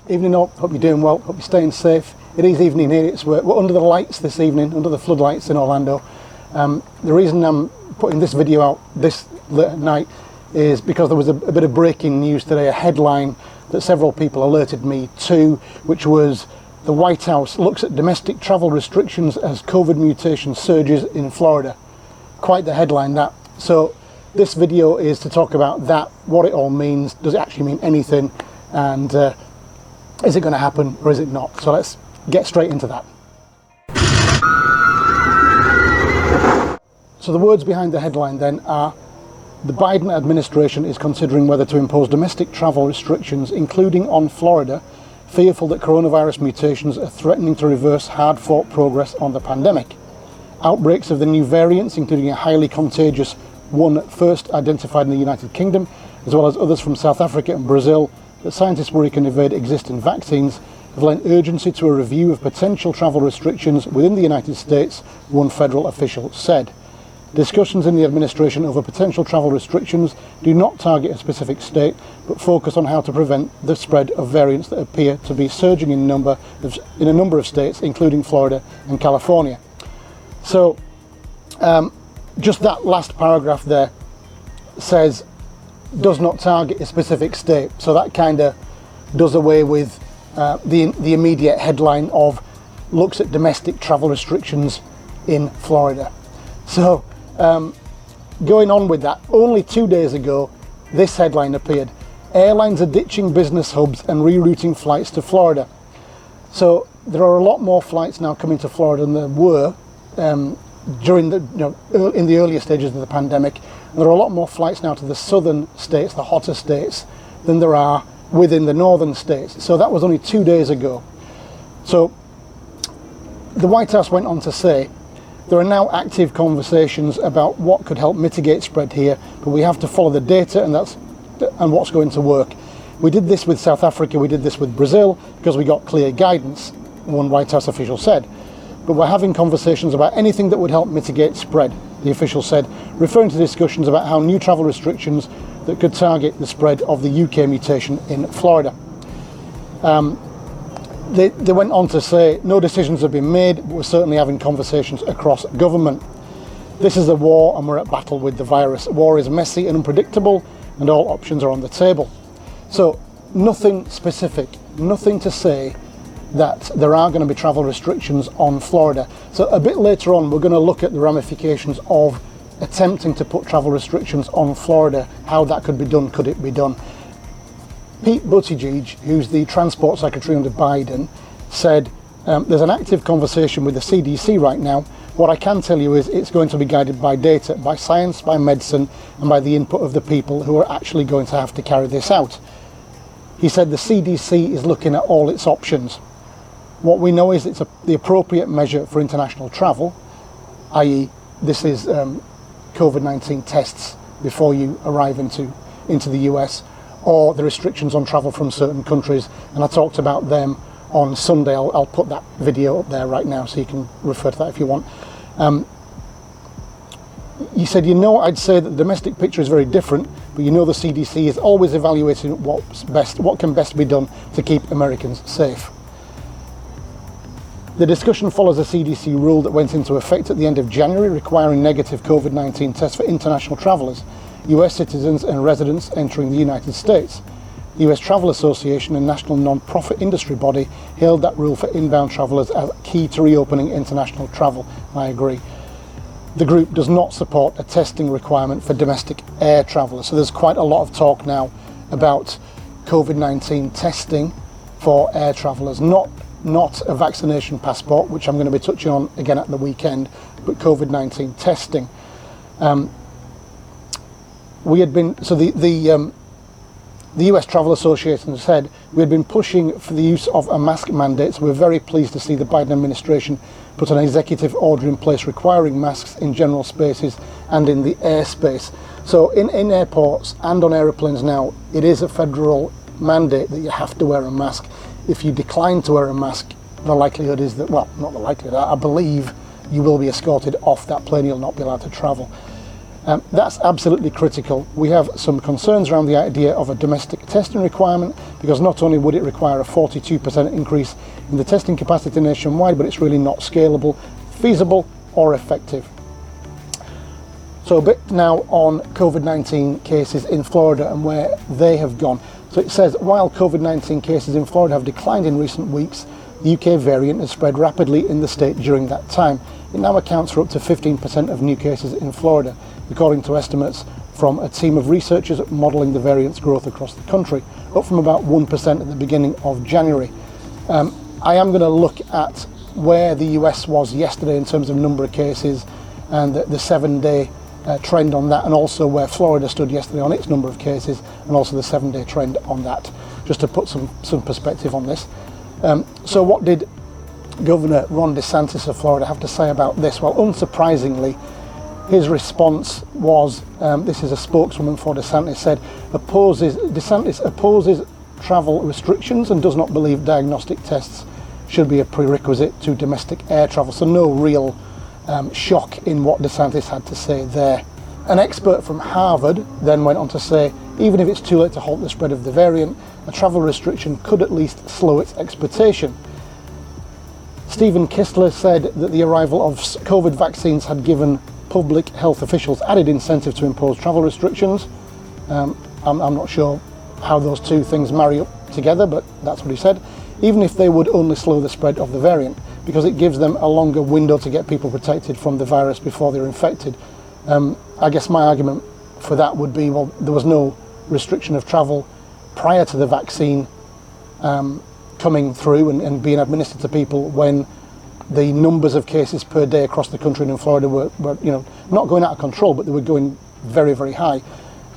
Evening all, hope you're doing well, hope you're staying safe. It is evening here, we're under the lights this evening, under the floodlights in Orlando. The reason I'm putting this video out this late at night is because there was a bit of breaking news today, a headline that several people alerted me to, which was the White House looks at domestic travel restrictions as COVID mutation surges in Florida. Quite the headline that. So this video is to talk about that, what it all means, does it actually mean anything, and is it going to happen or is it not? So let's get straight into that. So the words behind the headline then are: the Biden administration is considering whether to impose domestic travel restrictions, including on Florida, fearful that coronavirus mutations are threatening to reverse hard-fought progress on the pandemic. Outbreaks of the new variants, including a highly contagious one first identified in the United Kingdom, as well as others from South Africa and Brazil, that scientists worry can evade existing vaccines, have lent urgency to a review of potential travel restrictions within the United States, one federal official said. Discussions in the administration over potential travel restrictions do not target a specific state, but focus on how to prevent the spread of variants that appear to be surging in a number of states, including Florida and California. So, just that last paragraph there says, does not target a specific state. So that kind of does away with the immediate headline of looks at domestic travel restrictions in Florida. So going on with that, only 2 days ago, this headline appeared: airlines are ditching business hubs and rerouting flights to Florida. So there are a lot more flights now coming to Florida than there were during in the earlier stages of the pandemic. And there are a lot more flights now to the southern states, the hotter states, than there are within the northern states. So that was only 2 days ago. So the White House went on to say, there are now active conversations about what could help mitigate spread here, but we have to follow the data and what's going to work. We did this with South Africa, we did this with Brazil, because we got clear guidance, one White House official said. But we're having conversations about anything that would help mitigate spread, the official said, referring to discussions about how new travel restrictions that could target the spread of the UK mutation in Florida. They went on to say, no decisions have been made, but we're certainly having conversations across government. This is a war and we're at battle with the virus. War is messy and unpredictable, and all options are on the table. So nothing specific, nothing to say that there are going to be travel restrictions on Florida. So a bit later on, we're going to look at the ramifications of attempting to put travel restrictions on Florida, how that could be done, could it be done. Pete Buttigieg, who's the Transport Secretary under Biden, said there's an active conversation with the CDC right now. What I can tell you is it's going to be guided by data, by science, by medicine, and by the input of the people who are actually going to have to carry this out. He said the CDC is looking at all its options. What we know is it's the appropriate measure for international travel, i.e. this is COVID-19 tests before you arrive into the US, or the restrictions on travel from certain countries, and I talked about them on Sunday. I'll put that video up there right now so you can refer to that if you want. You said, I'd say that the domestic picture is very different, but the CDC is always evaluating what can best be done to keep Americans safe. The discussion follows a CDC rule that went into effect at the end of January, requiring negative COVID-19 tests for international travellers, US citizens and residents entering the United States. The US Travel Association, a national non-profit industry body, hailed that rule for inbound travellers as key to reopening international travel. I agree. The group does not support a testing requirement for domestic air travellers. So there's quite a lot of talk now about COVID-19 testing for air travellers, not a vaccination passport, which I'm going to be touching on again at the weekend, but COVID-19 testing. The US Travel Association said we had been pushing for the use of a mask mandate, so we're very pleased to see the Biden administration put an executive order in place requiring masks in general spaces and in the airspace. So in airports and on aeroplanes now, it is a federal mandate that you have to wear a mask. If you decline to wear a mask, the likelihood is that, well, not the likelihood, I believe you will be escorted off that plane, you'll not be allowed to travel. That's absolutely critical. We have some concerns around the idea of a domestic testing requirement, because not only would it require a 42% increase in the testing capacity nationwide, but it's really not scalable, feasible or effective. So a bit now on COVID-19 cases in Florida and where they have gone. So it says, while COVID-19 cases in Florida have declined in recent weeks, the UK variant has spread rapidly in the state during that time. It now accounts for up to 15% of new cases in Florida, according to estimates from a team of researchers modelling the variant's growth across the country, up from about 1% at the beginning of January. I am going to look at where the US was yesterday in terms of number of cases and the 7-day trend on that, and also where Florida stood yesterday on its number of cases, and also the 7-day trend on that, just to put some perspective on this. So what did Governor Ron DeSantiss of Florida have to say about this? Well, unsurprisingly, his response was, this is a spokeswoman for DeSantis, said, DeSantis opposes travel restrictions and does not believe diagnostic tests should be a prerequisite to domestic air travel. So no real shock in what DeSantis had to say there. An expert from Harvard then went on to say, even if it's too late to halt the spread of the variant, a travel restriction could at least slow its exportation. Stephen Kissler said that the arrival of COVID vaccines had given public health officials added incentive to impose travel restrictions. I'm not sure how those two things marry up together, but that's what he said. Even if they would only slow the spread of the variant, because it gives them a longer window to get people protected from the virus before they're infected. I guess my argument for that would be, well, there was no restriction of travel prior to the vaccine coming through and being administered to people when the numbers of cases per day across the country and in Florida were not going out of control, but they were going very, very high.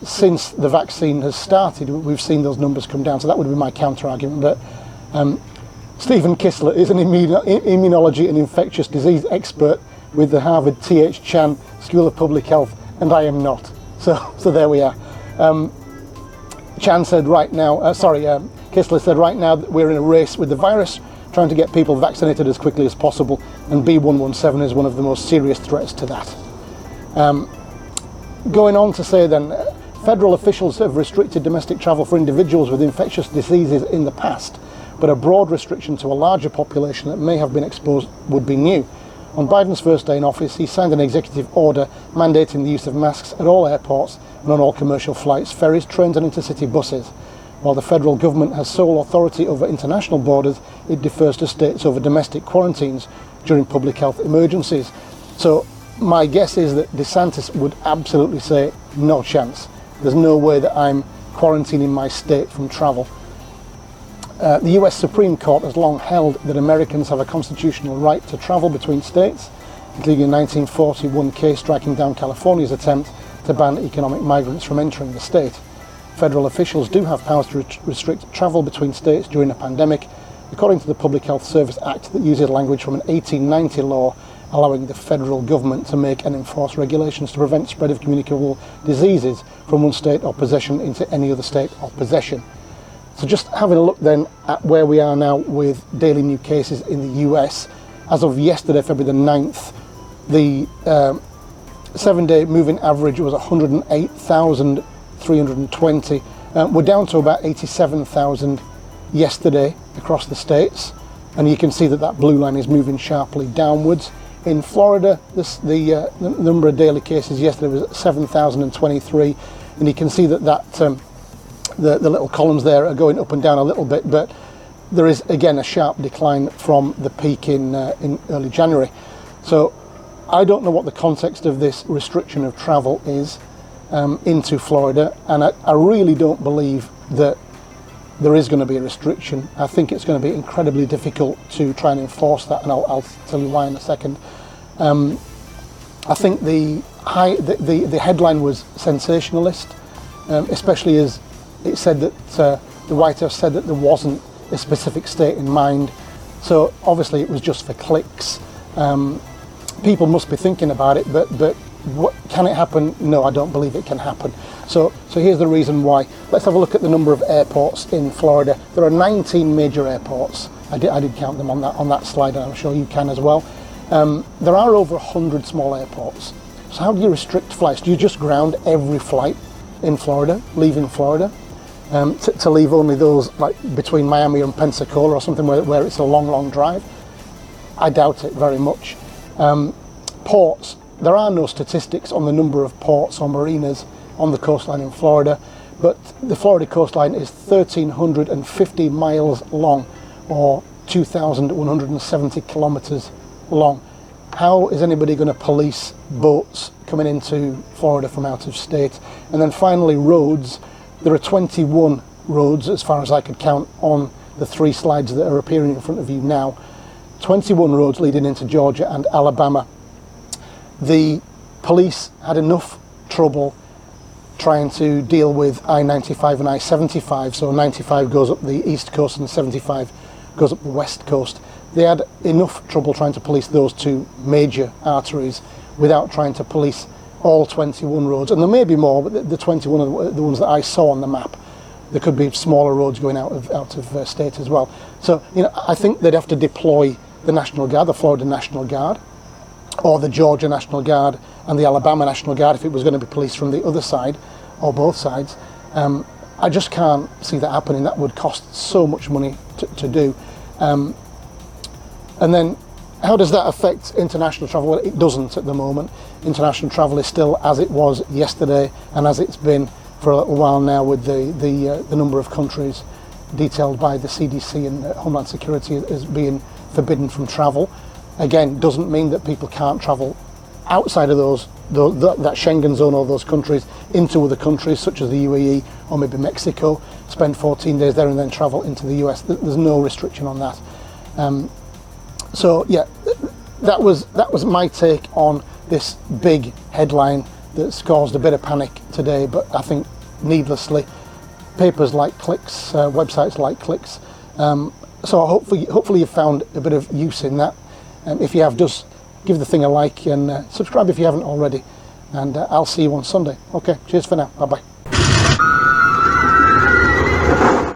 Since the vaccine has started, we've seen those numbers come down, so that would be my counter argument. But Stephen Kissler is an immunology and infectious disease expert with the Harvard T.H. Chan School of Public Health, and I am not. So there we are. Chan said Kissler said right now that we're in a race with the virus, trying to get people vaccinated as quickly as possible, and B117 is one of the most serious threats to that. Going on to say then, federal officials have restricted domestic travel for individuals with infectious diseases in the past, but a broad restriction to a larger population that may have been exposed would be new. On Biden's first day in office, he signed an executive order mandating the use of masks at all airports and on all commercial flights, ferries, trains and intercity buses. While the federal government has sole authority over international borders, it defers to states over domestic quarantines during public health emergencies. So my guess is that DeSantis would absolutely say, no chance. There's no way that I'm quarantining my state from travel. The US Supreme Court has long held that Americans have a constitutional right to travel between states, including a 1941 case striking down California's attempt to ban economic migrants from entering the state. Federal officials do have powers to restrict travel between states during a pandemic, according to the Public Health Service Act that uses language from an 1890 law allowing the federal government to make and enforce regulations to prevent spread of communicable diseases from one state or possession into any other state or possession. So just having a look then at where we are now with daily new cases in the US. As of yesterday, February the 9th, the 7-day moving average was 108,320. We're down to about 87,000 yesterday across the states. And you can see that that blue line is moving sharply downwards. In Florida, the number of daily cases yesterday was 7,023. And you can see that the little columns there are going up and down a little bit, but there is again a sharp decline from the peak in early January. So I don't know what the context of this restriction of travel is into Florida, and I really don't believe that there is going to be a restriction. I think it's going to be incredibly difficult to try and enforce that, and I'll tell you why in a second. I think the headline was sensationalist, especially as it said that the White House said that there wasn't a specific state in mind. So obviously it was just for clicks. People must be thinking about it, but what, can it happen? No, I don't believe it can happen. So here's the reason why. Let's have a look at the number of airports in Florida. There are 19 major airports. I did count them on that slide, and I'm sure you can as well. There are over 100 small airports. So how do you restrict flights? Do you just ground every flight in Florida, leaving Florida, to leave only those like between Miami and Pensacola or something where it's a long drive? I doubt it very much. Ports, there are no statistics on the number of ports or marinas on the coastline in Florida, but the Florida coastline is 1,350 miles long, or 2,170 kilometers long. How is anybody going to police boats coming into Florida from out of state? And then finally, roads. There are 21 roads, as far as I could count, on the 3 slides that are appearing in front of you now. 21 roads leading into Georgia and Alabama. The police had enough trouble trying to deal with I-95 and I-75, so 95 goes up the east coast and 75 goes up the west coast. They had enough trouble trying to police those 2 major arteries without trying to police all 21 roads. And there may be more, but the 21 are the ones that I saw on the map. There could be smaller roads going out of state as well. So, I think they'd have to deploy the National Guard, the Florida National Guard, or the Georgia National Guard and the Alabama National Guard if it was going to be policed from the other side, or both sides. I just can't see that happening. That would cost so much money to do. And then how does that affect international travel? Well, it doesn't at the moment. International travel is still as it was yesterday and as it's been for a little while now, with the number of countries detailed by the CDC and Homeland Security as being forbidden from travel. Again, doesn't mean that people can't travel outside of that Schengen zone or those countries into other countries such as the UAE or maybe Mexico, spend 14 days there and then travel into the US. There's no restriction on that. So yeah, that was my take on this big headline that's caused a bit of panic today, but I think needlessly. Papers like clicks, websites like clicks. So hopefully you've found a bit of use in that. If you have, just give the thing a like and subscribe if you haven't already. And I'll see you on Sunday. Okay, cheers for now. Bye-bye.